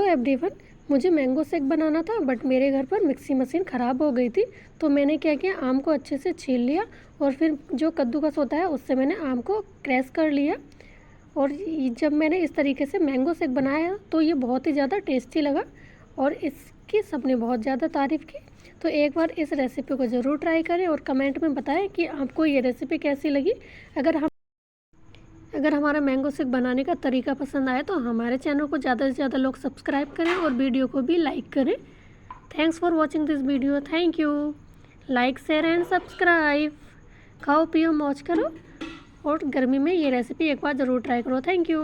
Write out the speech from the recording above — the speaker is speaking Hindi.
एवरीवन, मुझे मैंगो शेक बनाना था बट मेरे घर पर मिक्सी मशीन ख़राब हो गई थी। तो मैंने क्या किया, आम को अच्छे से छील लिया और फिर जो कद्दूकस होता है उससे मैंने आम को क्रैश कर लिया। और जब मैंने इस तरीके से मैंगो शेक बनाया तो ये बहुत ही ज़्यादा टेस्टी लगा और इसकी सबने बहुत ज़्यादा तारीफ़ की। तो एक बार इस रेसिपी को ज़रूर ट्राई करें और कमेंट में बताएं कि आपको ये रेसिपी कैसी लगी। अगर हमारा मैंगो शेक बनाने का तरीका पसंद आए तो हमारे चैनल को ज़्यादा से ज़्यादा लोग सब्सक्राइब करें और वीडियो को भी लाइक करें। Thanks for watching this video. Thank you. Like share and subscribe. खाओ पियो मौज करो और गर्मी में ये रेसिपी एक बार ज़रूर ट्राई करो। Thank you.